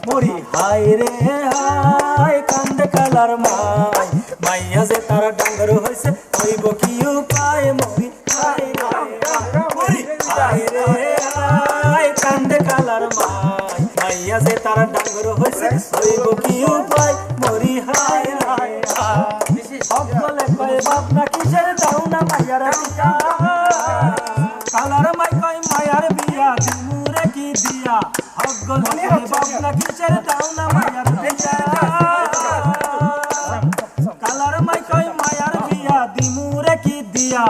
মরি হায় রে হায় কান্দে কালার মাই মাইয়া যে তার ডাঙ্গর হইছে হইব কি উপায় মরি হায় রে মরি হায় রে হায় কান্দে কালার মাই মাইয়া যে তার ডাঙ্গর হইছে হইব কি উপায় মরি হায় হায় সকলে কয় বাপ না কিসের দাও না মাইয়ার বিয়া কালার মাই কয় মায়ার বিয়া দিমুরে কি দিয়া সকলে কয় বাপ না কিসের দাও না মাইয়ার বিয়া কালার মাই কয় মায়ার বিয়া দিমুরে কি দিয়া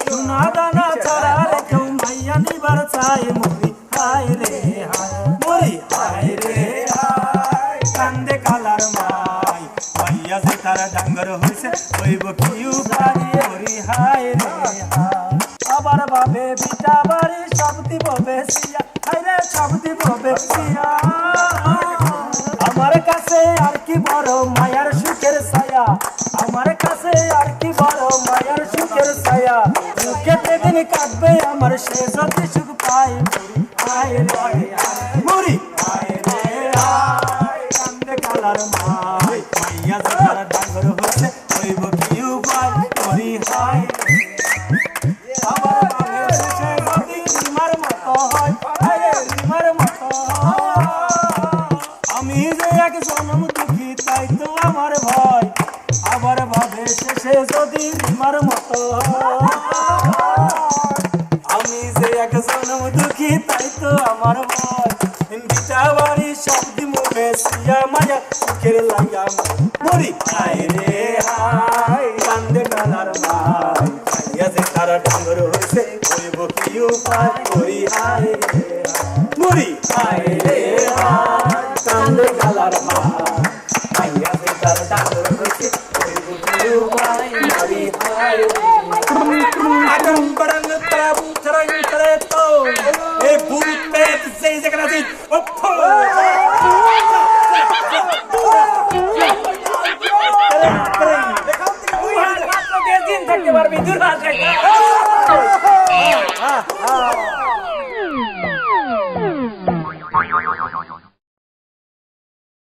সোনা দানা ছাড়া রেখেও মাইয়া নিবার চাই মরি হায় রে হায় মরি হায় রে হায় কান্দে কালার মাই মাইয়া যে তারা ডাঙ্গর হইছে হইব কি উপায় মরি হায় রে হায় আবার ভাবে বিটা বাড়ি সব দিব বেশিয়া হায় রে সব দিব বেশিয়া আমার কাছে আর কি বড় মায়ার সুখের ছায়া আমার কাছে আর কি বড় মায়ার সুখের ছায়া মুখেতে দিন কাটবে আমার সে যদি সুখ পাই হায় রে মরি হায় রে হায় কান্দে কালার মাই মাইয়া যে তারা ডাঙ্গর হইছে হইব কি উপায় মরি হায় আমার ভাবে সে যদি রিমার মতো হয় হায় রে রিমার মতো আমি যে এক জনম দুঃখী তাই তো আমার ভয় আবার ভাবে শেষে যদি রিমার মতো আমি যে এক জনম দুঃখী তাই তো আমার ভয় বিটা বাড়ি শব্দ মুখে সিয়া মায়া সুখের লাগা মরি হায় রে হায় কান্দে কালার মাই মাইয়া যে তারা ডাঙ্গর হইছে হইব কি উপায় মরি হায় রে মরি হায় রে হায় কান্দে কালার মাই মাইয়া যে তারা ডাঙ্গর হইছে হইব কি উপায় মরি হায় রে আদম বড়ং তাবু চরং করে তো এ ভূত পেট সেই জায়গা আছে ওপো থাকতে পারবি দূর